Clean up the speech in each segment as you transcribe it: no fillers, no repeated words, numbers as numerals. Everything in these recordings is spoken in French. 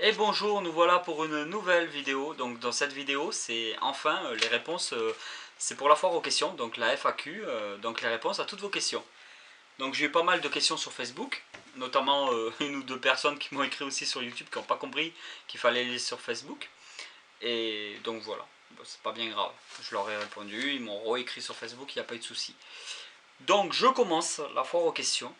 Et bonjour, nous voilà pour une nouvelle vidéo. Donc dans cette vidéo, c'est enfin les réponses, c'est pour la foire aux questions, donc la FAQ, donc les réponses à toutes vos questions. Donc j'ai eu pas mal de questions sur Facebook, notamment une ou deux personnes qui m'ont écrit aussi sur YouTube qui n'ont pas compris qu'il fallait les sur Facebook. Et donc voilà, bon, c'est pas bien grave. Je leur ai répondu, ils m'ont réécrit sur Facebook, il n'y a pas eu de souci. Donc je commence la foire aux questions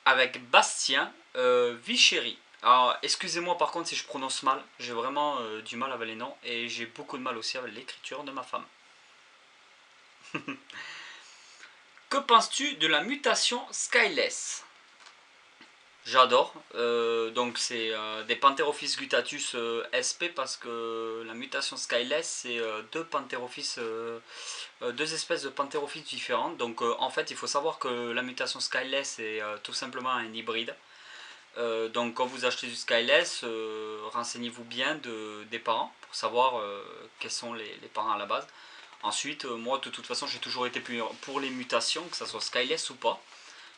avec Bastien Vichéry. Alors, excusez-moi par contre si je prononce mal, j'ai vraiment du mal avec les noms et j'ai beaucoup de mal aussi avec l'écriture de ma femme. Que penses-tu de la mutation Skyless? J'adore. Donc c'est des Pantherophis guttatus SP parce que la mutation Skyless c'est deux espèces de Pantherophis différentes. Donc en fait il faut savoir que la mutation Skyless est tout simplement un hybride. Donc quand vous achetez du Skyless, renseignez-vous bien des parents pour savoir quels sont les parents à la base. Ensuite, moi de toute façon j'ai toujours été pour les mutations, que ce soit Skyless ou pas.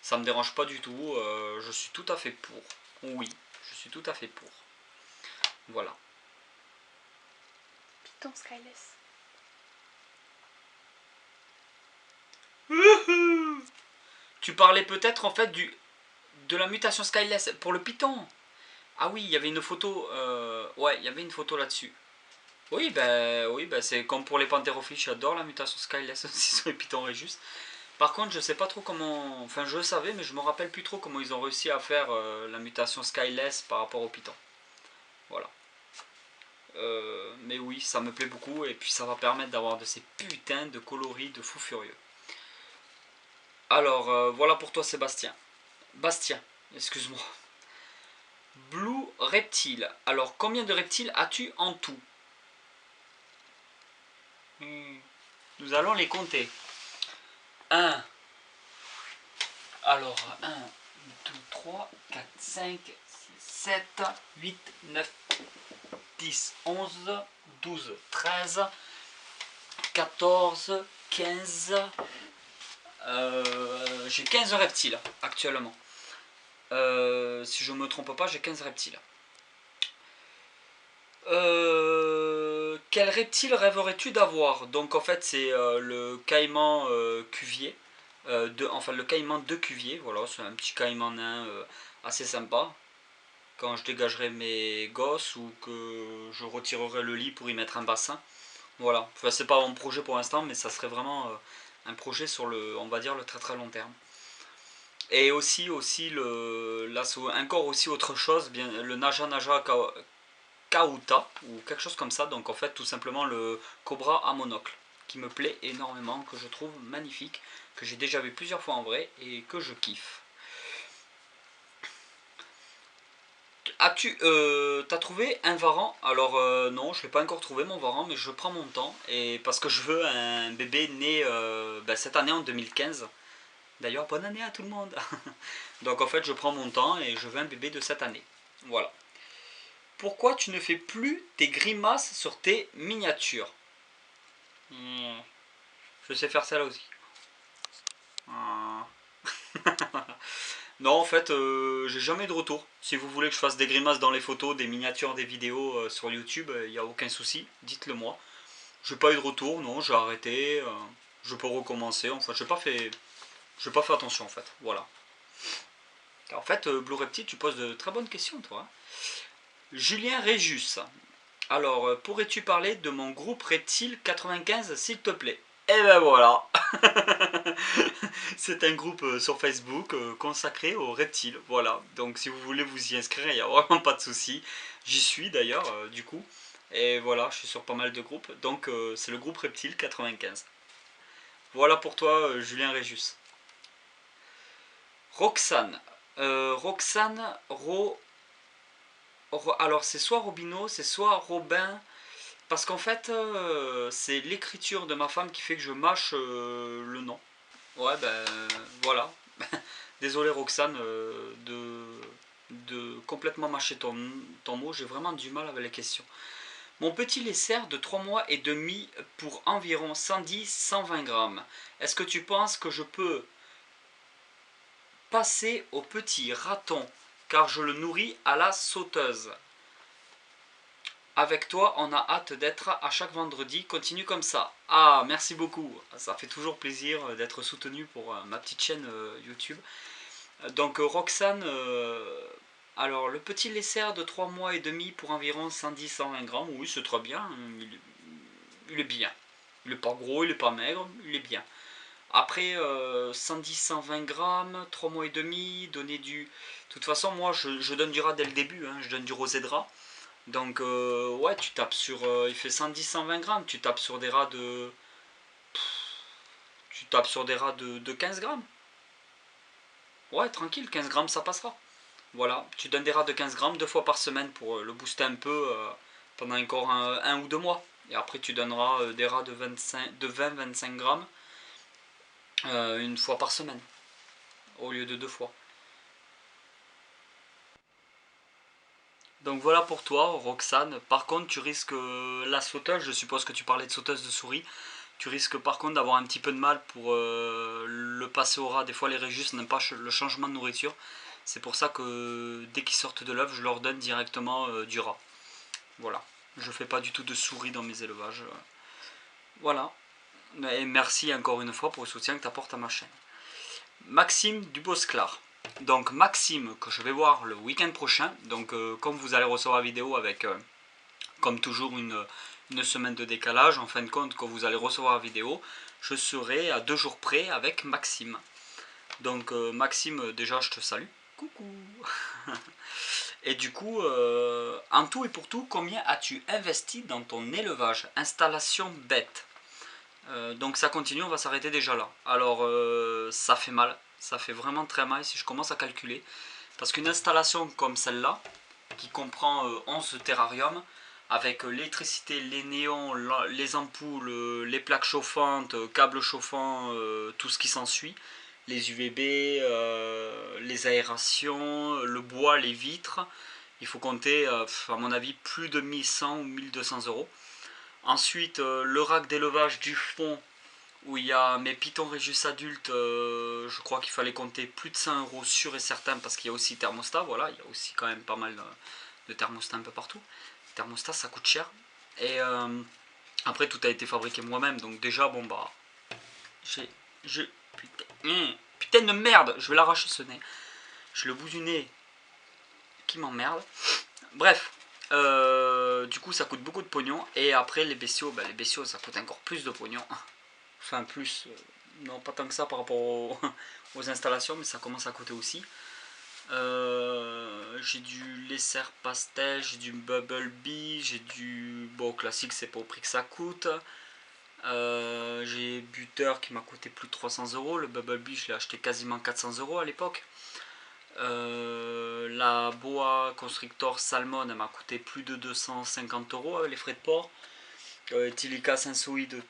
Ça me dérange pas du tout, je suis tout à fait pour. Oui, je suis tout à fait pour. Voilà. Python Skyless. Tu parlais peut-être en fait de la mutation Skyless pour le Python. Ah oui, il y avait une photo, ouais, il y avait une photo là-dessus. Oui, ben c'est comme pour les Pantherophilles, j'adore la mutation Skyless aussi sur les Python Regius. Par contre, je sais pas trop comment. Enfin, je le savais, mais je me rappelle plus trop comment ils ont réussi à faire la mutation Skyless par rapport au Python. Voilà. Mais oui, ça me plaît beaucoup et puis ça va permettre d'avoir de ces putains de coloris de fou furieux. Alors, voilà pour toi, Sébastien. Bastien, excuse-moi. Blue Reptile. Alors, combien de reptiles as-tu en tout? Nous allons les compter. 1. Alors, 1, 2, 3, 4, 5, 6, 7, 8, 9, 10, 11, 12, 13, 14, 15. J'ai 15 reptiles actuellement. Si je ne me trompe pas, j'ai 15 reptiles. Quel reptile rêverais-tu d'avoir? Donc en fait c'est le caïman cuvier. Enfin le caïman de Cuvier, voilà, c'est un petit caïman nain assez sympa. Quand je dégagerai mes gosses ou que je retirerai le lit pour y mettre un bassin. Voilà, enfin, c'est pas mon projet pour l'instant, mais ça serait vraiment un projet sur le, on va dire, le très très long terme. Et aussi là, c'est encore aussi autre chose, bien, le Naja Naja Kauta, ou quelque chose comme ça, donc en fait tout simplement le cobra à monocle, qui me plaît énormément, que je trouve magnifique, que j'ai déjà vu plusieurs fois en vrai et que je kiffe. T'as trouvé un varan? Alors non, je l'ai pas encore trouvé mon varan, mais je prends mon temps et parce que je veux un bébé né cette année en 2015. D'ailleurs, bonne année à tout le monde. Donc en fait, je prends mon temps et je veux un bébé de cette année. Voilà. Pourquoi tu ne fais plus tes grimaces sur tes miniatures? Je sais faire ça là aussi. Non, en fait, j'ai jamais de retour. Si vous voulez que je fasse des grimaces dans les photos, des miniatures, des vidéos sur YouTube, il n'y a aucun souci, dites-le moi. J'ai pas eu de retour, non, j'ai arrêté, je peux recommencer. Enfin, j'ai pas fait attention en fait. Voilà. En fait, Blue Reptile, tu poses de très bonnes questions, toi. Julien Réjus. Alors, pourrais-tu parler de mon groupe Reptile 95, s'il te plaît? Et ben voilà. C'est un groupe sur Facebook consacré aux reptiles. Voilà. Donc si vous voulez vous y inscrire, il n'y a vraiment pas de souci. J'y suis d'ailleurs, du coup. Et voilà, je suis sur pas mal de groupes. Donc c'est le groupe Reptile 95. Voilà pour toi, Julien Réjus. Roxane. Roxane, alors c'est soit Robino, c'est soit Robin. Parce qu'en fait, c'est l'écriture de ma femme qui fait que je mâche le nom. Ouais, ben voilà. Désolé Roxane de complètement mâcher ton mot, j'ai vraiment du mal avec les questions. Mon petit laisser de 3 mois et demi pour environ 110-120 grammes. Est-ce que tu penses que je peux passer au petit raton car je le nourris à la sauteuse? avec toi, on a hâte d'être à chaque vendredi. Continue comme ça. Ah, merci beaucoup. Ça fait toujours plaisir d'être soutenu pour ma petite chaîne YouTube. Donc Roxane, alors le petit laisser de 3 mois et demi pour environ 110-120 grammes, oui c'est très bien, il est bien. Il est pas gros, il est pas maigre, il est bien. Après 110-120 grammes, 3 mois et demi, donner du... De toute façon moi je donne du rat dès le début, hein, je donne du rosé de rat. Donc ouais tu tapes sur... il fait 110-120 grammes, tu tapes sur des rats de... Tu tapes sur des rats de 15 grammes. Ouais tranquille, 15 grammes ça passera. Voilà, tu donnes des rats de 15 grammes 2 fois par semaine pour le booster un peu pendant encore un ou 2 mois. Et après tu donneras des rats de 20-25 grammes 1 fois par semaine au lieu de 2 fois. Donc voilà pour toi Roxane. Par contre tu risques la sauteuse, je suppose que tu parlais de sauteuse de souris. Tu risques par contre d'avoir un petit peu de mal pour le passer au rat. Des fois les réjustes n'aiment pas le changement de nourriture. C'est pour ça que dès qu'ils sortent de l'œuf, je leur donne directement du rat. Voilà, je fais pas du tout de souris dans mes élevages. Voilà, et merci encore une fois pour le soutien que tu apportes à ma chaîne. Maxime Dubosclar. Donc Maxime, que je vais voir le week-end prochain. Donc comme vous allez recevoir la vidéo avec, comme toujours, une semaine de décalage. En fin de compte, quand vous allez recevoir la vidéo, je serai à 2 jours près avec Maxime. Donc Maxime, déjà je te salue. Coucou. Et du coup, en tout et pour tout, combien as-tu investi dans ton élevage? Installation bête. Donc ça continue, on va s'arrêter déjà là. Alors ça fait mal, ça fait vraiment très mal si je commence à calculer. Parce qu'une installation comme celle-là, qui comprend 11 terrariums, avec l'électricité, les néons, les ampoules, les plaques chauffantes, câbles chauffants, tout ce qui s'ensuit, les UVB, les aérations, le bois, les vitres, il faut compter, à mon avis, plus de 1100 ou 1200 euros. Ensuite, le rack d'élevage du fond, où il y a mes pitons Régus adultes, je crois qu'il fallait compter plus de 100 euros sûr et certain, parce qu'il y a aussi thermostat, voilà, il y a aussi quand même pas mal de thermostats un peu partout. Thermostat, ça coûte cher. Et après, tout a été fabriqué moi-même, donc déjà, bon bah, putain de merde, je vais l'arracher ce nez. Je le bout du nez qui m'emmerde. Bref, du coup ça coûte beaucoup de pognon. Et après les bestiaux, les bestiaux ça coûte encore plus de pognon. Enfin plus, non pas tant que ça par rapport aux installations, mais ça commence à coûter aussi. J'ai du laisser pastel, j'ai du Bumblebee, j'ai du... Bon classique c'est pas au prix que ça coûte. J'ai Butter qui m'a coûté plus de 300 euros. Le Bumblebee je l'ai acheté quasiment 400 euros à l'époque. La boa constrictor salmon elle m'a coûté plus de 250 euros avec les frais de port. Tilica sensoide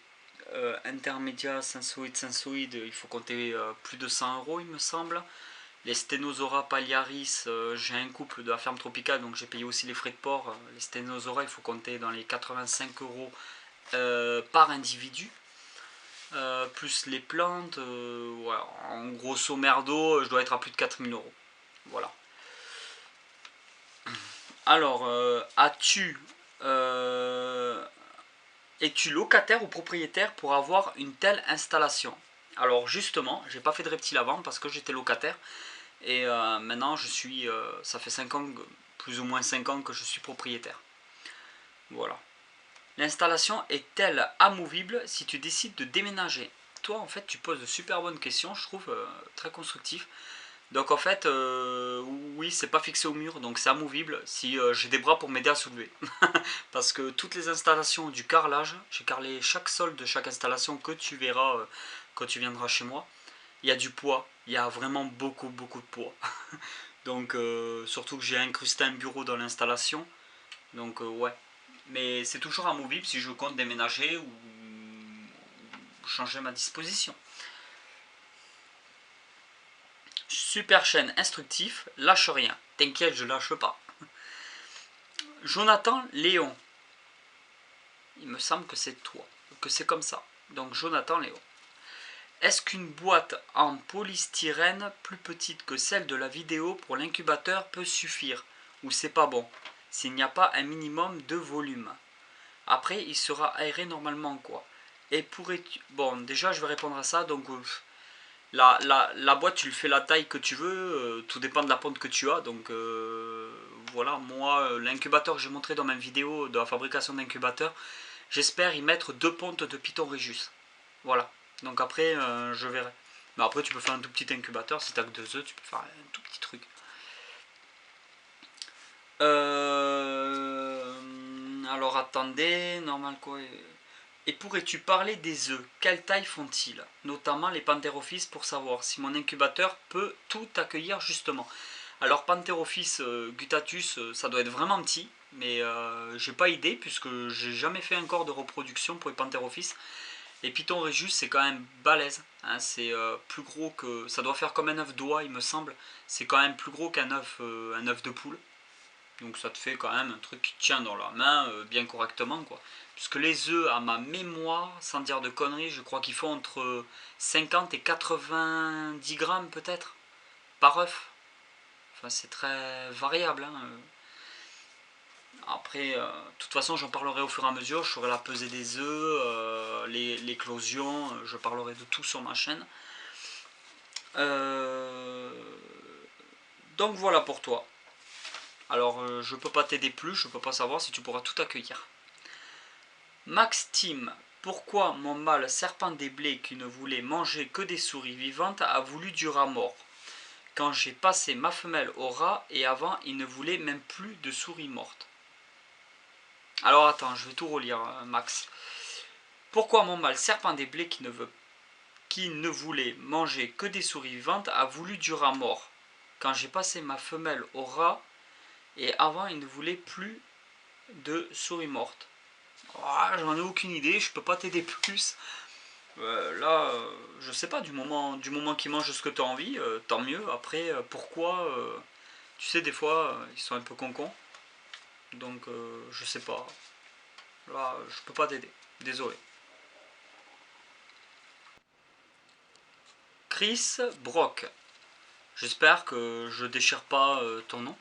intermédia sensoide il faut compter plus de 100 euros il me semble. Les Stenosora paliaris, j'ai un couple de la ferme tropicale donc j'ai payé aussi les frais de port. Les Stenosora il faut compter dans les 85 euros par individu. Plus les plantes, ouais, en grosso merdo je dois être à plus de 4000 euros. Voilà. Alors, es-tu locataire ou propriétaire pour avoir une telle installation? Alors justement, j'ai pas fait de reptile avant parce que j'étais locataire. Et maintenant, ça fait 5 ans, plus ou moins 5 ans que je suis propriétaire. Voilà. L'installation est-elle amovible si tu décides de déménager? Toi, en fait, tu poses de super bonnes questions, je trouve très constructif. Donc en fait, oui, c'est pas fixé au mur, donc c'est amovible si j'ai des bras pour m'aider à soulever. Parce que toutes les installations du carrelage, j'ai carrelé chaque sol de chaque installation que tu verras quand tu viendras chez moi. Il y a du poids, il y a vraiment beaucoup de poids. Donc surtout que j'ai incrusté un bureau dans l'installation. Donc ouais. Mais c'est toujours amovible si je compte déménager ou changer ma disposition. Super chaîne instructif, lâche rien. T'inquiète, je lâche pas. Jonathan Léon. Il me semble que c'est toi, que c'est comme ça. Donc Jonathan Léon. Est-ce qu'une boîte en polystyrène plus petite que celle de la vidéo pour l'incubateur peut suffire? Ou c'est pas bon? s'il n'y a pas un minimum de volume. Après, il sera aéré normalement, quoi. Et pourrais-tu... Bon, déjà, je vais répondre à ça. Donc, la boîte, tu le fais la taille que tu veux. Tout dépend de la ponte que tu as. Donc, voilà. Moi, l'incubateur que j'ai montré dans ma vidéo de la fabrication d'incubateur, j'espère y mettre 2 pontes de Python Regius. Voilà. Donc après, je verrai. Mais après, tu peux faire un tout petit incubateur. Si tu as que 2 œufs, tu peux faire un tout petit truc. Alors attendez, normal quoi. Et pourrais-tu parler des œufs? Quelle taille font-ils? Notamment les Pantherophis pour savoir si mon incubateur peut tout accueillir justement. Alors Pantherophis gutatus, ça doit être vraiment petit, mais j'ai pas idée puisque j'ai jamais fait encore de reproduction pour les Pantherophis. Et Python Regius c'est quand même balèze, hein, c'est plus gros que... Ça doit faire comme un œuf d'oie il me semble, c'est quand même plus gros qu'un œuf de poule. Donc ça te fait quand même un truc qui tient dans la main bien correctement quoi. Puisque les œufs à ma mémoire, sans dire de conneries, je crois qu'ils font entre 50 et 90 grammes peut-être par œuf. Enfin c'est très variable. Hein. Après, de toute façon j'en parlerai au fur et à mesure, je ferai la pesée des œufs, l'éclosion, je parlerai de tout sur ma chaîne. Donc voilà pour toi. Alors je peux pas t'aider plus, je peux pas savoir si tu pourras tout accueillir. Max Team, pourquoi mon mâle serpent des blés qui ne voulait manger que des souris vivantes a voulu du rat mort? Quand j'ai passé ma femelle au rat et avant il ne voulait même plus de souris mortes. Alors attends, je vais tout relire Max. Pourquoi mon mâle serpent des blés qui ne voulait manger que des souris vivantes a voulu du rat mort? Quand j'ai passé ma femelle au rat et avant il ne voulait plus de souris mortes. Oh, j'en ai aucune idée, je peux pas t'aider plus. Là, je sais pas, du moment qu'ils mangent ce que tu as envie, tant mieux. Après, pourquoi tu sais, des fois, ils sont un peu concons. Donc, je sais pas. Là, je peux pas t'aider. Désolé. Chris Brock. J'espère que je déchire pas ton nom.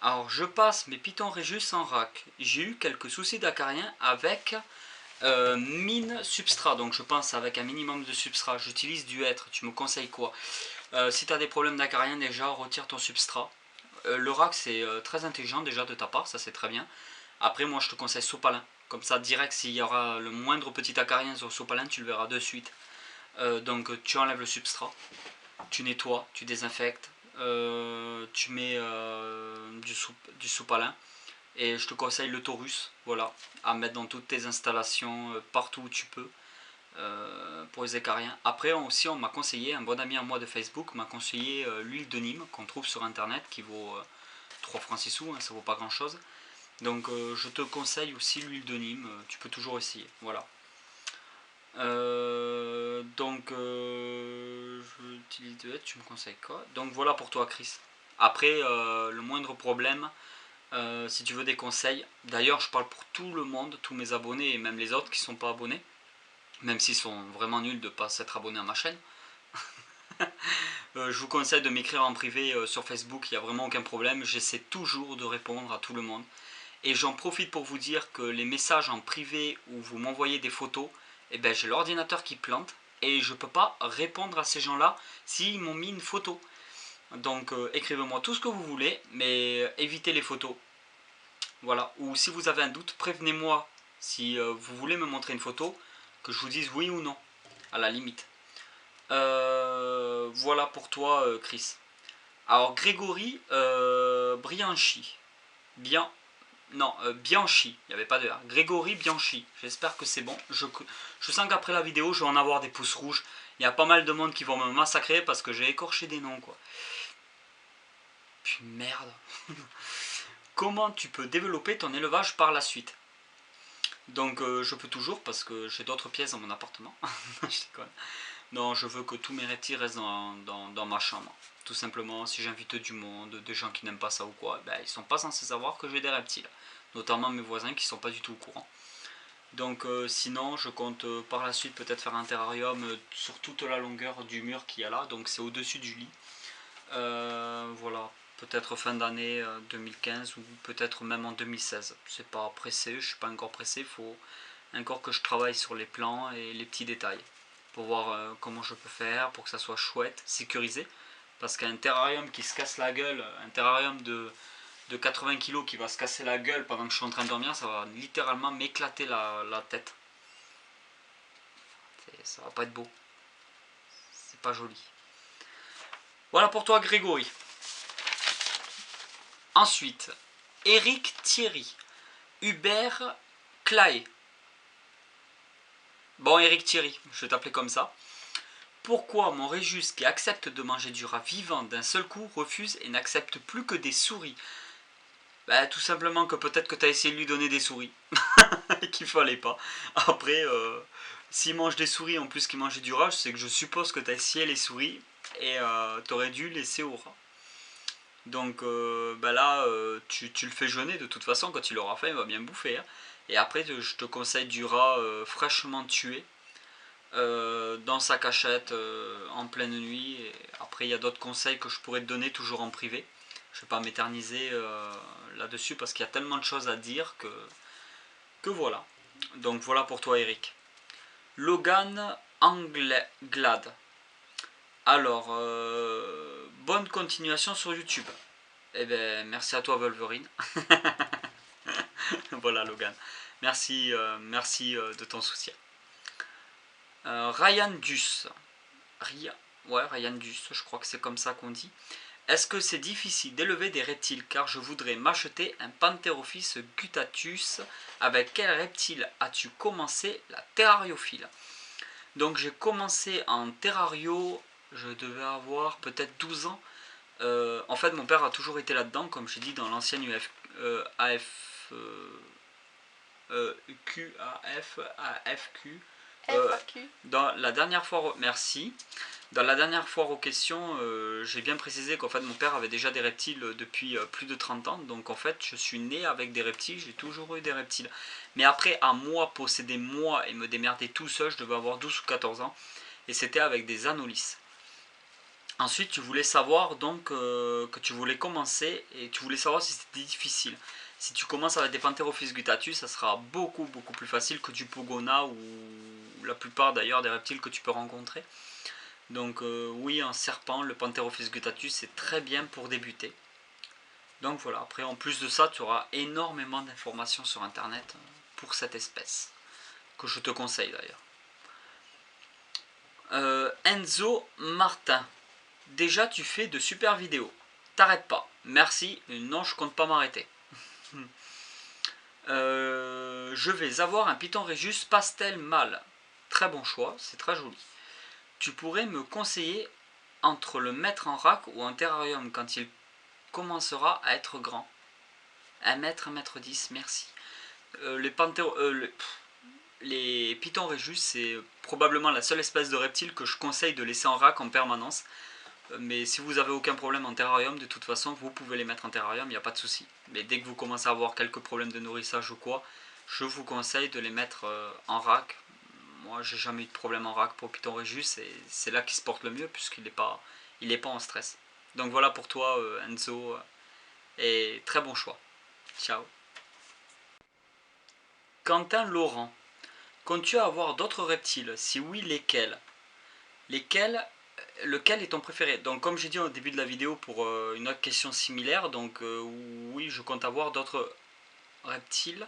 Alors, je passe mes Python Regius en rack. J'ai eu quelques soucis d'acarien avec mine substrat, donc je pense avec un minimum de substrat. J'utilise du hêtre, tu me conseilles quoi? Si tu as des problèmes d'acarien, déjà retire ton substrat. Le rack c'est très intelligent déjà de ta part, ça c'est très bien. Après moi je te conseille sopalin, comme ça direct s'il y aura le moindre petit acarien sur le sopalin tu le verras de suite. Donc tu enlèves le substrat, tu nettoies, tu désinfectes, tu mets du sopalin. Et je te conseille le Taurus, voilà, à mettre dans toutes tes installations, partout où tu peux, pour les acariens. Après aussi on m'a conseillé, un bon ami à moi de Facebook m'a conseillé l'huile de Nîmes qu'on trouve sur internet qui vaut 3 francs 6 sous, hein, ça vaut pas grand chose. Donc je te conseille aussi l'huile de Nîmes, tu peux toujours essayer, voilà. Donc j'utilise de l'aide, tu me conseilles quoi? Donc voilà pour toi Chris. Après le moindre problème, si tu veux des conseils, d'ailleurs je parle pour tout le monde, tous mes abonnés et même les autres qui ne sont pas abonnés, même s'ils sont vraiment nuls de ne pas s'être abonnés à ma chaîne. Je vous conseille de m'écrire en privé sur Facebook, il n'y a vraiment aucun problème, j'essaie toujours de répondre à tout le monde. Et j'en profite pour vous dire que les messages en privé où vous m'envoyez des photos, eh ben, j'ai l'ordinateur qui plante et je ne peux pas répondre à ces gens-là s'ils m'ont mis une photo. Donc écrivez-moi tout ce que vous voulez, mais évitez les photos. Voilà, ou si vous avez un doute, prévenez-moi si vous voulez me montrer une photo, que je vous dise oui ou non, à la limite. Voilà pour toi Chris. Alors Grégory Bianchi. Bianchi, il n'y avait pas de R. Grégory Bianchi, j'espère que c'est bon. Je sens qu'après la vidéo, je vais en avoir des pouces rouges. Il y a pas mal de monde qui vont me massacrer parce que j'ai écorché des noms quoi. Puis merde. Comment tu peux développer ton élevage par la suite? Donc je peux toujours parce que j'ai d'autres pièces dans mon appartement. Je déconne. Non, je veux que tous mes reptiles restent dans ma chambre. Tout simplement, si j'invite du monde, des gens qui n'aiment pas ça ou quoi, ben, ils sont pas censés savoir que j'ai des reptiles. Notamment mes voisins qui sont pas du tout au courant. Donc sinon, je compte par la suite peut-être faire un terrarium sur toute la longueur du mur qu'il y a là. Donc c'est au-dessus du lit. Voilà. peut-être fin d'année 2015 ou peut-être même en 2016. C'est pas pressé, je suis pas encore pressé, il faut encore que je travaille sur les plans et les petits détails pour voir comment je peux faire pour que ça soit chouette, sécurisé. Parce qu'un terrarium qui se casse la gueule, un terrarium de 80 kg qui va se casser la gueule pendant que je suis en train de dormir, ça va littéralement m'éclater la tête. Ça va pas être beau. C'est pas joli. Voilà pour toi Grégory. Ensuite, Eric Thierry. Hubert Clay. Bon Eric Thierry, je vais t'appeler comme ça. Pourquoi mon Régis qui accepte de manger du rat vivant d'un seul coup refuse et n'accepte plus que des souris? Bah tout simplement que peut-être que tu as essayé de lui donner des souris et qu'il fallait pas. Après, s'il mange des souris en plus qu'il mangeait du rat, c'est que je suppose que tu as essayé les souris et tu aurais dû laisser au rat. Donc bah là, tu le fais jeûner de toute façon, quand il aura faim, il va bien bouffer. Hein. Et après, je te conseille du rat fraîchement tué dans sa cachette en pleine nuit. Et après, il y a d'autres conseils que je pourrais te donner toujours en privé. Je ne vais pas m'éterniser là-dessus parce qu'il y a tellement de choses à dire que voilà. Donc voilà pour toi, Eric. Logan Anglade. Alors, bonne continuation sur YouTube. Eh bien, merci à toi, Wolverine. Voilà, Logan. Merci, merci de ton soutien. Ryan Dus. Ouais, Ryan Dus, je crois que c'est comme ça qu'on dit. Est-ce que c'est difficile d'élever des reptiles car je voudrais m'acheter un Pantherophis gutatus. Avec quel reptile as-tu commencé la terrariophile? Donc j'ai commencé en terrario, je devais avoir peut-être 12 ans. En fait mon père a toujours été là-dedans, comme j'ai dit dans l'ancienne AFQ. Dans la dernière fois, merci. Dans la dernière foire aux questions, j'ai bien précisé qu'en fait mon père avait déjà des reptiles depuis plus de 30 ans. Donc en fait je suis né avec des reptiles, j'ai toujours eu des reptiles. Mais après à moi posséder moi et me démerder tout seul, je devais avoir 12 ou 14 ans. Et c'était avec des anolis. Ensuite tu voulais savoir donc que tu voulais commencer et tu voulais savoir si c'était difficile. Si tu commences avec des Pantherophis gutatus, ça sera beaucoup plus facile que du Pogona ou la plupart d'ailleurs des reptiles que tu peux rencontrer. Donc oui, un serpent, le Pantherophis gutatus, c'est très bien pour débuter. Donc voilà, après en plus de ça, tu auras énormément d'informations sur internet pour cette espèce, que je te conseille d'ailleurs. Enzo Martin. Déjà tu fais de super vidéos. T'arrêtes pas. Merci, non je compte pas m'arrêter. Je vais avoir un Python Regius pastel mâle. Très bon choix, c'est très joli. Tu pourrais me conseiller entre le mettre en rack ou en terrarium quand il commencera à être grand? 1 mètre, 1 mètre 10, merci. Les Python Regius, c'est probablement la seule espèce de reptile que je conseille de laisser en rack en permanence. Mais si vous avez aucun problème en terrarium, de toute façon, vous pouvez les mettre en terrarium, il n'y a pas de souci. Mais dès que vous commencez à avoir quelques problèmes de nourrissage ou quoi, je vous conseille de les mettre en rack. Moi, j'ai jamais eu de problème en rack pour Python Regius et c'est là qu'il se porte le mieux puisqu'il n'est pas en stress. Donc voilà pour toi, Enzo, et très bon choix. Ciao. Quentin Laurent. Comptes-tu avoir d'autres reptiles? Si oui, lesquels? Lequel est ton préféré? Donc comme j'ai dit au début de la vidéo pour une autre question similaire, donc oui, je compte avoir d'autres reptiles.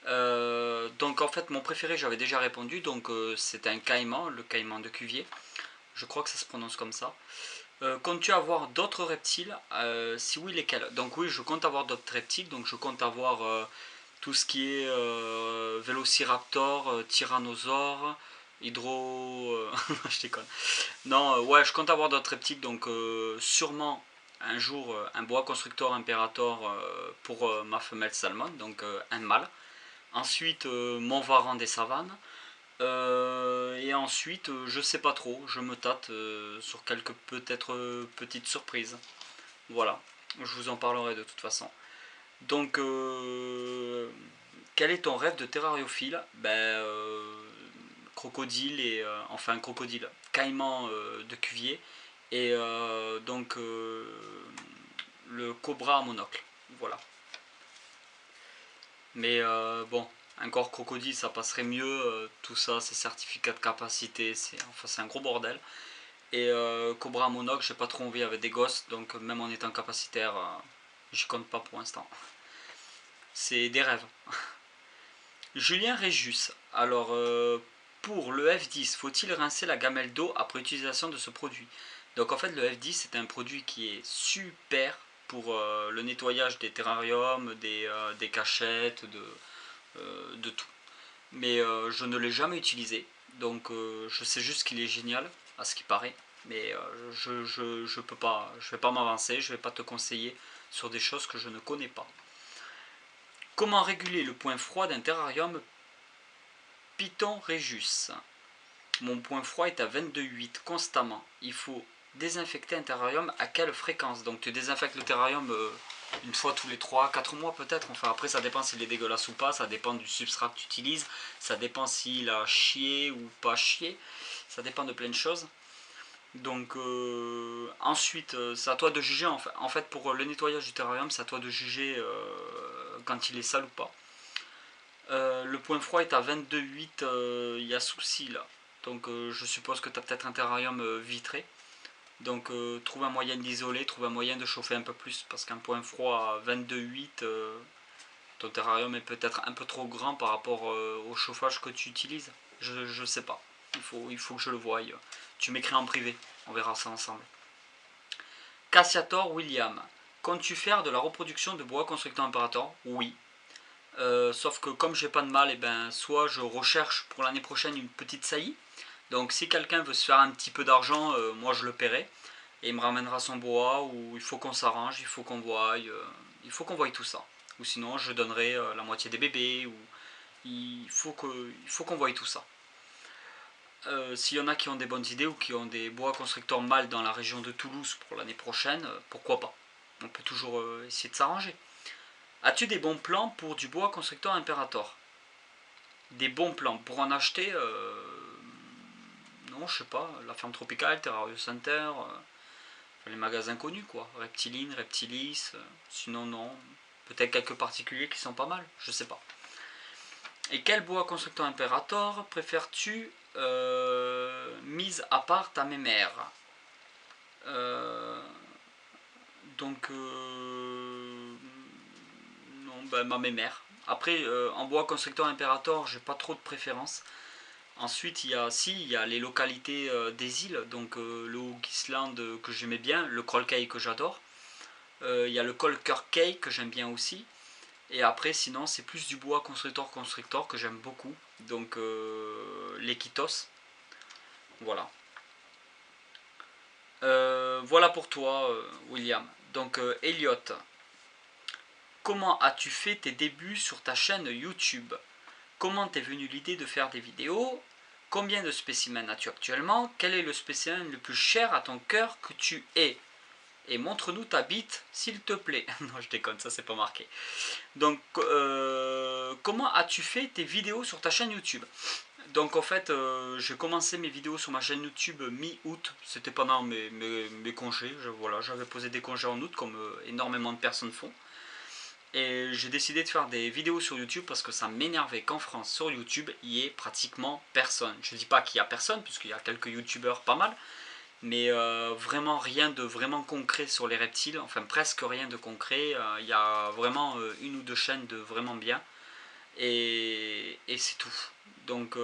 Donc en fait mon préféré j'avais déjà répondu, donc c'était un caïman, le caïman de Cuvier. Je crois que ça se prononce comme ça. Comptes-tu avoir d'autres reptiles? Si oui, lesquels? Donc oui, je compte avoir d'autres reptiles, donc je compte avoir tout ce qui est Vélociraptor, Tyrannosaure, je déconne. Non, ouais, je compte avoir d'autres reptiles, donc sûrement un jour un boa constrictor imperator pour ma femelle salmon, donc un mâle. Ensuite, mon varan des savanes. Et ensuite, je sais pas trop, je me tâte sur quelques peut-être petites surprises. Voilà, je vous en parlerai de toute façon. Donc, quel est ton rêve de terrariophile? Ben, crocodile et enfin crocodile, caïman de Cuvier et donc le Cobra à monocle. Voilà. Mais bon, encore crocodile ça passerait mieux, tout ça c'est certificat de capacité, c'est un gros bordel. Et Cobra à monocle, j'ai pas trop envie avec des gosses, donc même en étant capacitaire, j'y compte pas pour l'instant. C'est des rêves. Julien Réjus, alors pour le F10, faut-il rincer la gamelle d'eau après utilisation de ce produit? Donc en fait le F10 c'est un produit qui est super pour le nettoyage des terrariums, des cachettes, de tout. Mais je ne l'ai jamais utilisé, donc je sais juste qu'il est génial, à ce qui paraît. Mais je peux pas, je vais pas m'avancer, je vais pas te conseiller sur des choses que je ne connais pas. Comment réguler le point froid d'un terrarium Python Regius? Mon point froid est à 22,8 constamment. Il faut désinfecter un terrarium à quelle fréquence? Donc tu désinfectes le terrarium une fois tous les 3-4 mois peut-être. Enfin après ça dépend s'il est dégueulasse ou pas, ça dépend du substrat que tu utilises, ça dépend s'il a chié ou pas chié, ça dépend de plein de choses. Donc ensuite c'est à toi de juger en fait pour le nettoyage du terrarium c'est à toi de juger quand il est sale ou pas. Le point froid est à 22,8, il y a souci là. Donc je suppose que tu as peut-être un terrarium vitré. Donc trouve un moyen d'isoler, trouve un moyen de chauffer un peu plus. Parce qu'un point froid à 22,8, ton terrarium est peut-être un peu trop grand par rapport au chauffage que tu utilises. Je sais pas. Il faut que je le voie. Tu m'écris en privé, on verra ça ensemble. Cassiator William. Comptes-tu faire de la reproduction de boa constrictor imperator? Oui. Sauf que comme j'ai pas de mal, et ben, soit je recherche pour l'année prochaine une petite saillie. Donc si quelqu'un veut se faire un petit peu d'argent, moi je le paierai. Et il me ramènera son bois, ou il faut qu'on s'arrange, il faut qu'on voie tout ça. Ou sinon je donnerai la moitié des bébés, ou il faut qu'on voie tout ça. S'il y en a qui ont des bonnes idées ou qui ont des bois constricteurs mâles dans la région de Toulouse pour l'année prochaine, pourquoi pas. On peut toujours essayer de s'arranger. As-tu des bons plans pour du boa constrictor imperator? Des bons plans pour en acheter non, je sais pas, la ferme tropicale, Terrario Center, les magasins connus quoi, Reptiline, Reptilis, sinon non, peut-être quelques particuliers qui sont pas mal, je sais pas. Et quel boa constrictor imperator préfères-tu mise à part ta mémère? Donc non, ben, ma mémère. Après, en boa constrictor imperator, j'ai pas trop de préférence. Ensuite, il y a les localités des îles, donc le Hook Island que j'aimais bien, le Kroll Cay que j'adore. Il y a le Kolker Cay que j'aime bien aussi. Et après, sinon, c'est plus du boa constrictor que j'aime beaucoup. Donc l'Equitos. Voilà. Voilà pour toi, William. Donc, Elliot, comment as-tu fait tes débuts sur ta chaîne YouTube? Comment t'est venue l'idée de faire des vidéos? Combien de spécimens as-tu actuellement? Quel est le spécimen le plus cher à ton cœur que tu aies? Et montre-nous ta bite, s'il te plaît. Non, je déconne, ça c'est pas marqué. Donc, comment as-tu fait tes vidéos sur ta chaîne YouTube? Donc en fait, j'ai commencé mes vidéos sur ma chaîne YouTube mi-août. C'était pendant mes congés. Voilà, j'avais posé des congés en août, comme énormément de personnes font. Et j'ai décidé de faire des vidéos sur YouTube parce que ça m'énervait qu'en France, sur YouTube, il y ait pratiquement personne. Je ne dis pas qu'il y a personne, puisqu'il y a quelques YouTubeurs pas mal, mais vraiment rien de vraiment concret sur les reptiles, enfin presque rien de concret. Il y a vraiment une ou deux chaînes de vraiment bien, et c'est tout. Donc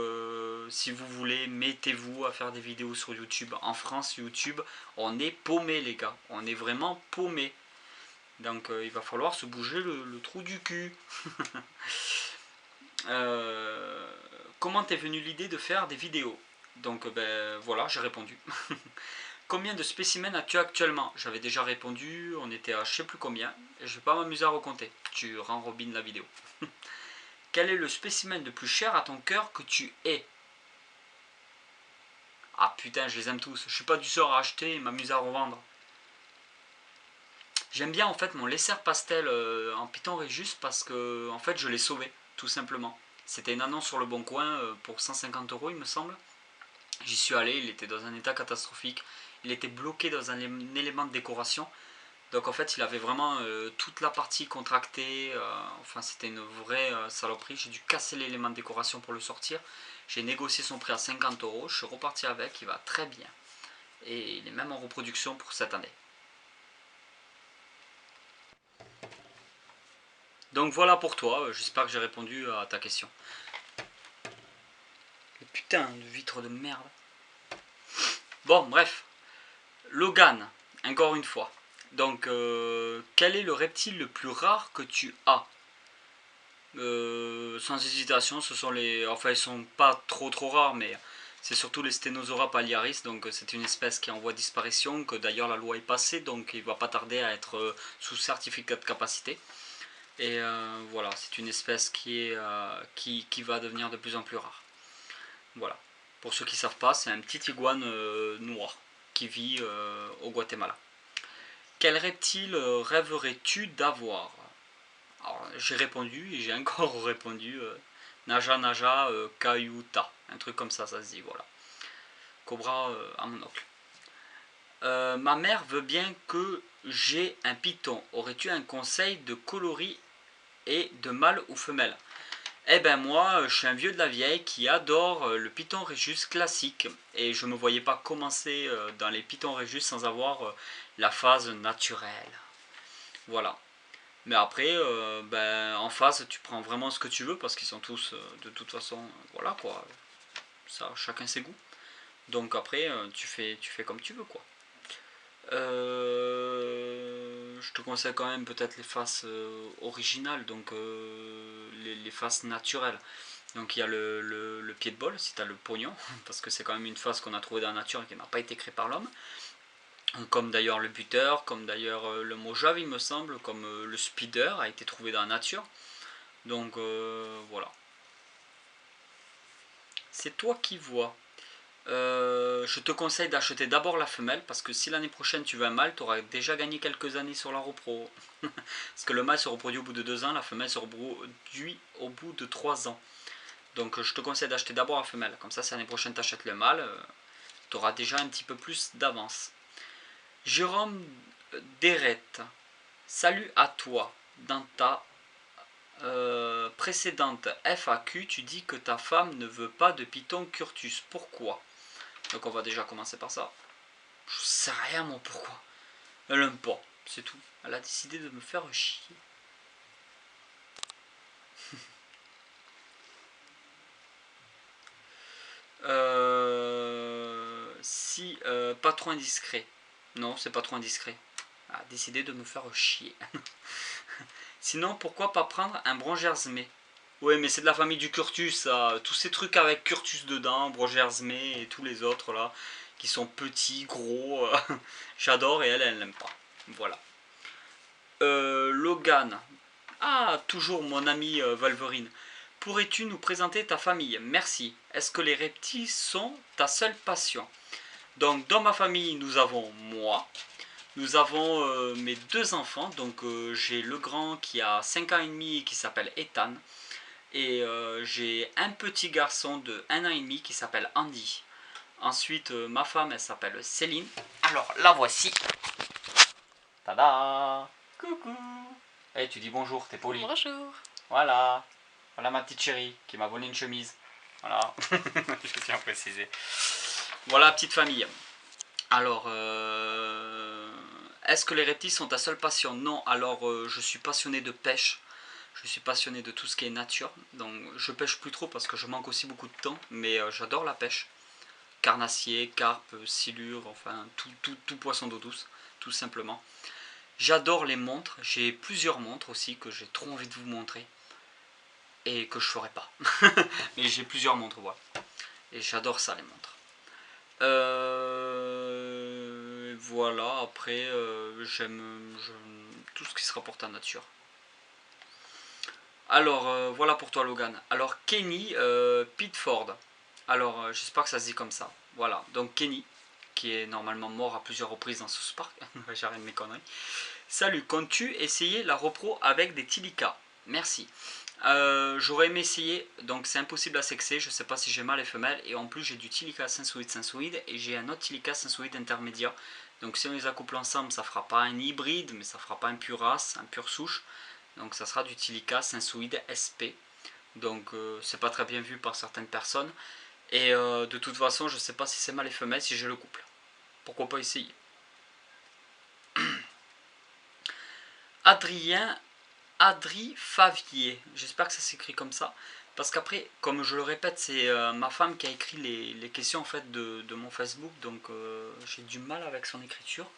si vous voulez, mettez-vous à faire des vidéos sur YouTube. En France, YouTube, on est paumé les gars, on est vraiment paumé. Donc il va falloir se bouger le trou du cul. Comment t'es venue l'idée de faire des vidéos? Donc ben voilà, j'ai répondu. Combien de spécimens as-tu actuellement? J'avais déjà répondu, on était à je sais plus combien, et je vais pas m'amuser à recompter. Tu renrobines la vidéo. Quel est le spécimen le plus cher à ton cœur que tu aies? Ah putain, je les aime tous. Je suis pas du sort à acheter et m'amuser à revendre. J'aime bien en fait mon laisser pastel en Python Regius parce que en fait je l'ai sauvé tout simplement. C'était une annonce sur le bon coin pour 150 € il me semble. J'y suis allé, il était dans un état catastrophique. Il était bloqué dans un élément de décoration. Donc en fait il avait vraiment toute la partie contractée, enfin c'était une vraie saloperie. J'ai dû casser l'élément de décoration pour le sortir. J'ai négocié son prix à 50 euros, je suis reparti avec, il va très bien. Et il est même en reproduction pour cette année. Donc voilà pour toi, j'espère que j'ai répondu à ta question. Et putain de vitre de merde. Bon bref, Logan, encore une fois. Donc quel est le reptile le plus rare que tu as? Sans hésitation, ce sont les... Enfin ils sont pas trop rares, mais c'est surtout les Stenosauria palliaris, donc c'est une espèce qui est en voie de disparition, que d'ailleurs la loi est passée, donc il va pas tarder à être sous certificat de capacité. Et voilà, c'est une espèce qui va devenir de plus en plus rare. Voilà. Pour ceux qui ne savent pas, c'est un petit iguane noir qui vit au Guatemala. Quel reptile rêverais-tu d'avoir? Alors, j'ai répondu et j'ai encore répondu Naja Naja Kayuta. Un truc comme ça se dit, voilà. Cobra à mon oncle. Ma mère veut bien que j'ai un python. Aurais-tu un conseil de coloris et de mâle ou femelle? Eh ben moi, je suis un vieux de la vieille qui adore le Python Regius classique. Et je ne me voyais pas commencer dans les Python Regius sans avoir la phase naturelle. Voilà. Mais après, ben, en phase, tu prends vraiment ce que tu veux parce qu'ils sont tous, de toute façon, voilà quoi. Ça, chacun ses goûts. Donc après, tu fais comme tu veux quoi. Je te conseille quand même peut-être les faces originales, donc les faces naturelles. Donc il y a le pied de bol, si tu as le pognon, parce que c'est quand même une face qu'on a trouvée dans la nature et qui n'a pas été créée par l'homme. Comme d'ailleurs le buteur, comme d'ailleurs le mojave il me semble, comme le speeder a été trouvé dans la nature. Donc voilà. C'est toi qui vois. Je te conseille d'acheter d'abord la femelle parce que si l'année prochaine tu veux un mâle, tu auras déjà gagné quelques années sur la repro. Parce que le mâle se reproduit au bout de 2 ans, la femelle se reproduit au bout de 3 ans. Donc je te conseille d'acheter d'abord la femelle. Comme ça, si l'année prochaine tu achètes le mâle, tu auras déjà un petit peu plus d'avance. Jérôme Derrette, salut à toi. Dans ta précédente FAQ, tu dis que ta femme ne veut pas de Python Curtus. Pourquoi? Donc on va déjà commencer par ça. Je sais rien moi pourquoi. Elle aime pas, c'est tout. Elle a décidé de me faire chier. Si pas trop indiscret. Non, c'est pas trop indiscret. Elle a décidé de me faire chier. Sinon, pourquoi pas prendre un Brongersmé? Ouais, mais c'est de la famille du Curtus, ça. Tous ces trucs avec Curtus dedans, Brongersmé et tous les autres là, qui sont petits, gros. J'adore et elle n'aime pas. Voilà. Logan. Ah, toujours mon ami Wolverine. Pourrais-tu nous présenter ta famille? Merci. Est-ce que les reptiles sont ta seule passion? Donc, dans ma famille, nous avons moi. Nous avons mes 2 enfants. Donc, j'ai le grand qui a 5 ans et demi et qui s'appelle Ethan. Et j'ai un petit garçon de 1 an et demi qui s'appelle Andy. Ensuite, ma femme, elle s'appelle Céline. Alors, la voici. Tada! Coucou! Eh, tu dis bonjour, t'es poli. Bonjour. Voilà. Voilà ma petite chérie qui m'a volé une chemise. Voilà. Je tiens à préciser. Voilà la petite famille. Alors, est-ce que les reptiles sont ta seule passion? Non. Alors, je suis passionné de pêche. Je suis passionné de tout ce qui est nature. Donc, je pêche plus trop parce que je manque aussi beaucoup de temps. Mais j'adore la pêche. Carnassier, carpe, silure, enfin, tout poisson d'eau douce, tout simplement. J'adore les montres. J'ai plusieurs montres aussi que j'ai trop envie de vous montrer. Et que je ferai pas. Mais j'ai plusieurs montres, voilà. Et j'adore ça, les montres. Voilà, après, j'aime tout ce qui se rapporte à la nature. Alors, voilà pour toi, Logan. Alors, Kenny Pitford. Alors, j'espère que ça se dit comme ça. Voilà, donc Kenny, qui est normalement mort à plusieurs reprises dans South Park. J'arrête mes conneries. Salut, comptes-tu essayer la repro avec des Tilica? Merci. J'aurais aimé essayer, donc c'est impossible à sexer, je sais pas si j'ai mâle et femelle, et en plus j'ai du Tilica sensoide et j'ai un autre Tilica sensoide intermédiaire, Donc si on les accouple ensemble, ça fera pas un hybride, mais ça fera pas un pur race, un pur souche. Donc ça sera du Tilica sensoide SP. Donc c'est pas très bien vu par certaines personnes. Et de toute façon, je sais pas si c'est mâle et femelle si j'ai le couple. Pourquoi pas essayer. Adri Favier, j'espère que ça s'écrit comme ça. Parce qu'après, comme je le répète, c'est ma femme qui a écrit les questions en fait de mon Facebook. Donc j'ai du mal avec son écriture.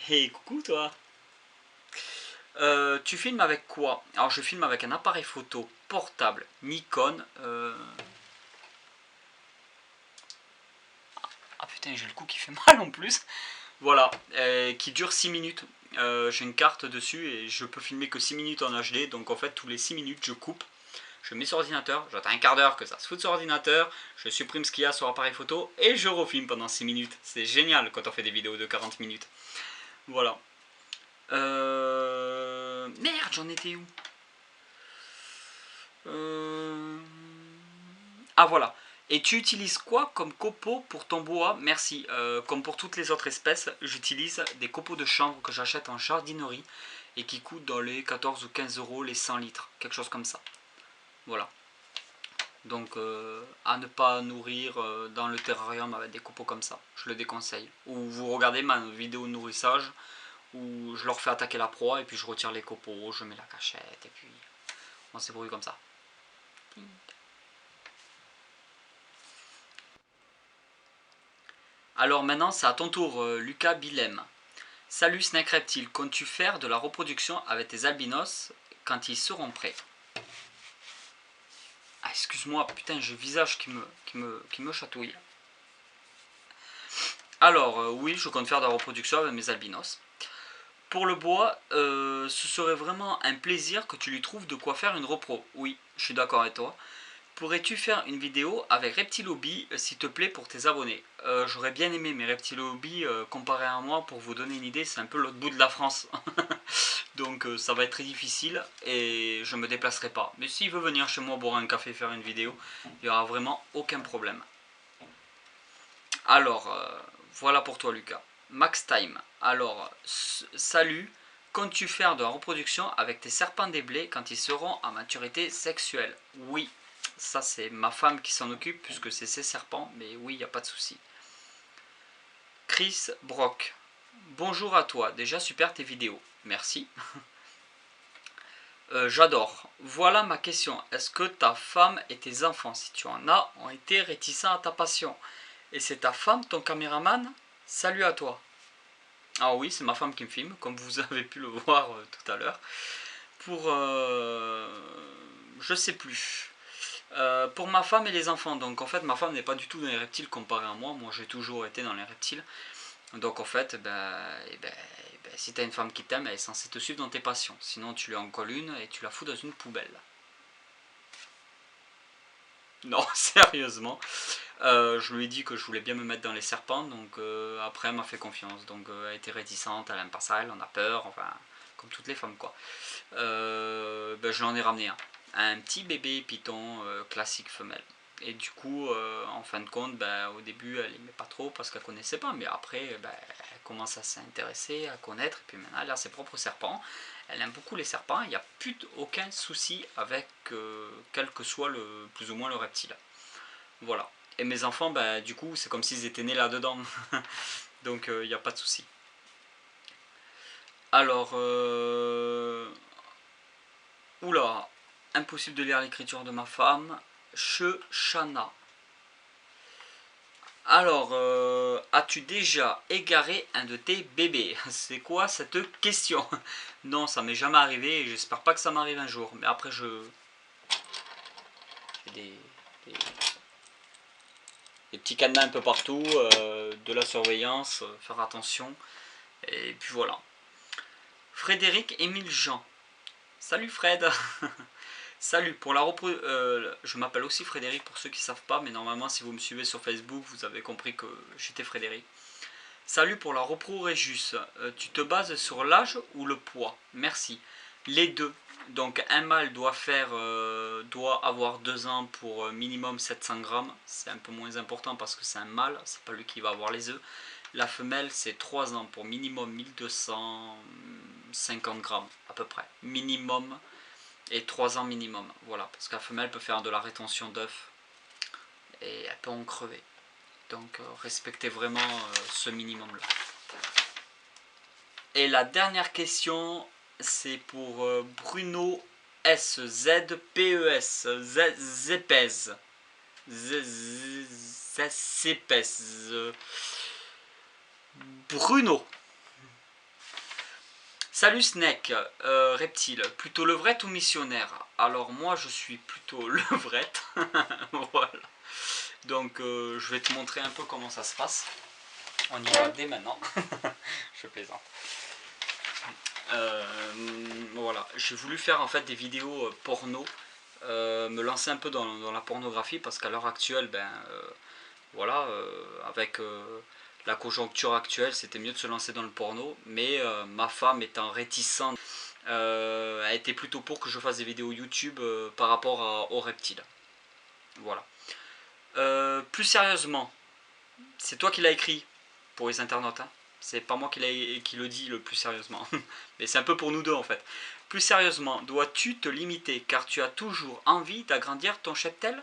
Hey, coucou toi. Tu filmes avec quoi? Alors je filme avec un appareil photo portable Nikon. Ah putain, j'ai le cou qui fait mal en plus. Voilà, qui dure 6 minutes. J'ai une carte dessus et je peux filmer que 6 minutes en HD. Donc en fait, tous les 6 minutes, je coupe. Je mets sur ordinateur, j'attends un quart d'heure que ça se foute sur ordinateur, je supprime ce qu'il y a sur l'appareil photo et je refilme pendant 6 minutes. C'est génial quand on fait des vidéos de 40 minutes. Voilà. Merde, j'en étais où? Ah voilà. Et tu utilises quoi comme copeaux pour ton bois? Merci. Comme pour toutes les autres espèces, j'utilise des copeaux de chanvre que j'achète en jardinerie et qui coûtent dans les 14 ou 15 euros les 100 litres. Quelque chose comme ça. Voilà. Donc à ne pas nourrir dans le terrarium avec des copeaux comme ça. Je le déconseille. Ou vous regardez ma vidéo de nourrissage où je leur fais attaquer la proie et puis je retire les copeaux, je mets la cachette et puis on s'ébrouille comme ça. Alors maintenant c'est à ton tour Lucas Bilem. Salut Snake Reptile, comptes-tu faire de la reproduction avec tes albinos quand ils seront prêts? Ah excuse-moi, putain j'ai le visage qui me chatouille. Alors oui, je compte faire de la reproduction avec mes albinos. Pour le bois, ce serait vraiment un plaisir que tu lui trouves de quoi faire une repro. Oui, je suis d'accord avec toi. Pourrais-tu faire une vidéo avec Reptile Hobby, s'il te plaît, pour tes abonnés? J'aurais bien aimé, mais Reptile Hobby, comparé à moi, pour vous donner une idée, c'est un peu l'autre bout de la France. Donc ça va être très difficile et je ne me déplacerai pas. Mais s'il veut venir chez moi boire un café et faire une vidéo, il n'y aura vraiment aucun problème. Alors, voilà pour toi Lucas. Max Time. Alors, salut. Comptes-tu faire de la reproduction avec tes serpents des blés quand ils seront à maturité sexuelle? Oui, ça c'est ma femme qui s'en occupe puisque c'est ses serpents, mais oui, il n'y a pas de souci. Chris Brock. Bonjour à toi, déjà super tes vidéos. Merci. J'adore. Voilà ma question. Est-ce que ta femme et tes enfants, si tu en as, ont été réticents à ta passion? Et c'est ta femme, ton caméraman? Salut à toi. Ah oui, c'est ma femme qui me filme, comme vous avez pu le voir tout à l'heure. Pour... je sais plus. Pour ma femme et les enfants. Donc en fait, ma femme n'est pas du tout dans les reptiles comparé à moi. Moi, j'ai toujours été dans les reptiles. Donc en fait, si tu as une femme qui t'aime, elle est censée te suivre dans tes passions. Sinon, tu lui en colles une et tu la fous dans une poubelle. Non, sérieusement. Je lui ai dit que je voulais bien me mettre dans les serpents, donc après elle m'a fait confiance. Donc elle était réticente, elle aime pas ça, elle en a peur, enfin, comme toutes les femmes quoi. Je l'en ai ramené un petit bébé python classique femelle. Et du coup, en fin de compte, au début elle aimait pas trop parce qu'elle connaissait pas, mais après elle commence à s'intéresser, à connaître, et puis maintenant elle a ses propres serpents. Elle aime beaucoup les serpents, il n'y a plus aucun souci avec quel que soit plus ou moins le reptile. Voilà. Et mes enfants, du coup, c'est comme s'ils étaient nés là-dedans. Donc, il n'y a pas de souci. Alors, oula, impossible de lire l'écriture de ma femme. Chana. Alors, as-tu déjà égaré un de tes bébés? C'est quoi cette question? Non, ça m'est jamais arrivé et j'espère pas que ça m'arrive un jour. Mais après, des, des petits cadenas un peu partout, de la surveillance, faire attention. Et puis voilà. Frédéric Émile Jean. Salut Fred. Salut, pour la je m'appelle aussi Frédéric pour ceux qui ne savent pas, mais normalement si vous me suivez sur Facebook, vous avez compris que j'étais Frédéric. Salut pour la repro Régus. Tu te bases sur l'âge ou le poids? Merci. Les deux. Donc un mâle doit avoir 2 ans pour minimum 700 grammes. C'est un peu moins important parce que c'est un mâle, c'est pas lui qui va avoir les œufs. La femelle, c'est 3 ans pour minimum 1250 grammes à peu près. Minimum et 3 ans minimum. Voilà, parce que la femelle peut faire de la rétention d'œufs et elle peut en crever. Donc respectez vraiment ce minimum-là. Et la dernière question, c'est pour Bruno SZPES. Zepez. Bruno. Salut Snake, reptile, plutôt levrette ou missionnaire? Alors moi je suis plutôt levrette. Voilà. Donc je vais te montrer un peu comment ça se passe. On y va dès maintenant. Je plaisante. Voilà, j'ai voulu faire en fait des vidéos porno, me lancer un peu dans la pornographie parce qu'à l'heure actuelle, voilà, avec la conjoncture actuelle, c'était mieux de se lancer dans le porno, mais ma femme étant réticente, a été plutôt pour que je fasse des vidéos YouTube par rapport aux reptiles. Voilà. Plus sérieusement, c'est toi qui l'as écrit pour les internautes, hein. C'est pas moi qui le dis le plus sérieusement, mais c'est un peu pour nous deux en fait. Plus sérieusement, dois-tu te limiter car tu as toujours envie d'agrandir ton cheptel?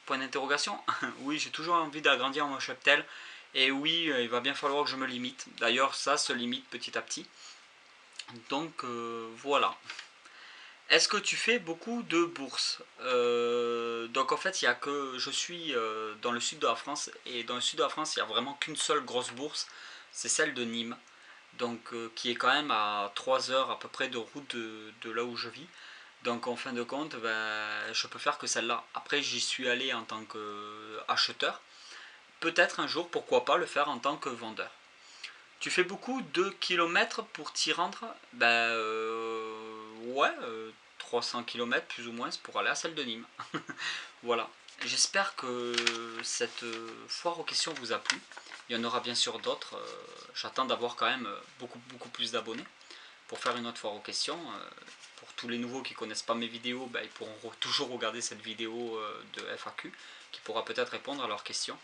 Point d'interrogation. Oui, j'ai toujours envie d'agrandir mon cheptel. Et oui, il va bien falloir que je me limite. D'ailleurs, ça se limite petit à petit. Donc voilà. Est-ce que tu fais beaucoup de bourses? Donc en fait, il y a que je suis dans le sud de la France. Et dans le sud de la France, il n'y a vraiment qu'une seule grosse bourse. C'est celle de Nîmes. Donc qui est quand même à 3 heures à peu près de route de là où je vis. Donc en fin de compte, je peux faire que celle-là. Après, j'y suis allé en tant qu'acheteur. Peut-être un jour, pourquoi pas le faire en tant que vendeur. Tu fais beaucoup de kilomètres pour t'y rendre? Ouais, 300 km plus ou moins pour aller à celle de Nîmes. Voilà. J'espère que cette foire aux questions vous a plu. Il y en aura bien sûr d'autres. J'attends d'avoir quand même beaucoup plus d'abonnés pour faire une autre foire aux questions. Pour tous les nouveaux qui ne connaissent pas mes vidéos, ils pourront toujours regarder cette vidéo de FAQ qui pourra peut-être répondre à leurs questions.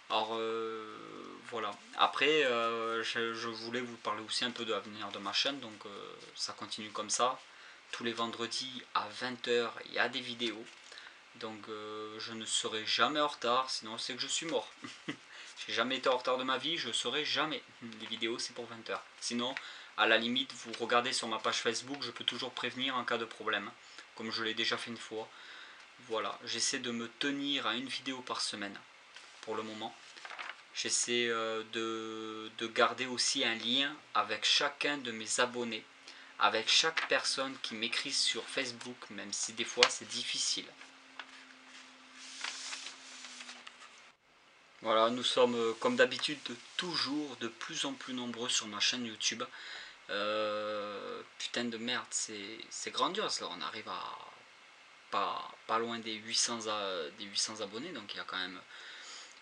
Alors voilà. Après, je voulais vous parler aussi un peu de l'avenir de ma chaîne, donc ça continue comme ça. Tous les vendredis à 20 h, il y a des vidéos. Donc je ne serai jamais en retard, sinon c'est que je suis mort. J'ai jamais été en retard de ma vie, je ne serai jamais. Les vidéos c'est pour 20 h. Sinon, à la limite, vous regardez sur ma page Facebook, je peux toujours prévenir en cas de problème, comme je l'ai déjà fait une fois. Voilà, j'essaie de me tenir à une vidéo par semaine, pour le moment. J'essaie de garder aussi un lien avec chacun de mes abonnés, avec chaque personne qui m'écrit sur Facebook, même si des fois c'est difficile. Voilà, nous sommes comme d'habitude toujours de plus en plus nombreux sur ma chaîne YouTube. Putain de merde, c'est grandiose là, on arrive à pas loin des 800 abonnés, donc il y a quand même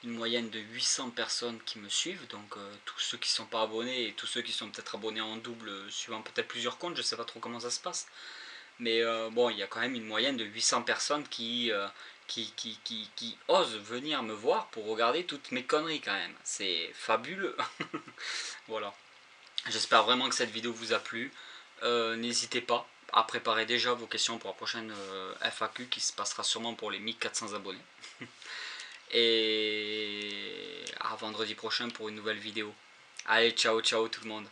une moyenne de 800 personnes qui me suivent, donc tous ceux qui ne sont pas abonnés et tous ceux qui sont peut-être abonnés en double, suivant peut-être plusieurs comptes, je sais pas trop comment ça se passe. Mais bon, il y a quand même une moyenne de 800 personnes qui osent venir me voir pour regarder toutes mes conneries quand même. C'est fabuleux. Voilà. J'espère vraiment que cette vidéo vous a plu. N'hésitez pas à préparer déjà vos questions pour la prochaine FAQ qui se passera sûrement pour les 1400 abonnés. Et à vendredi prochain pour une nouvelle vidéo. Allez, ciao ciao tout le monde.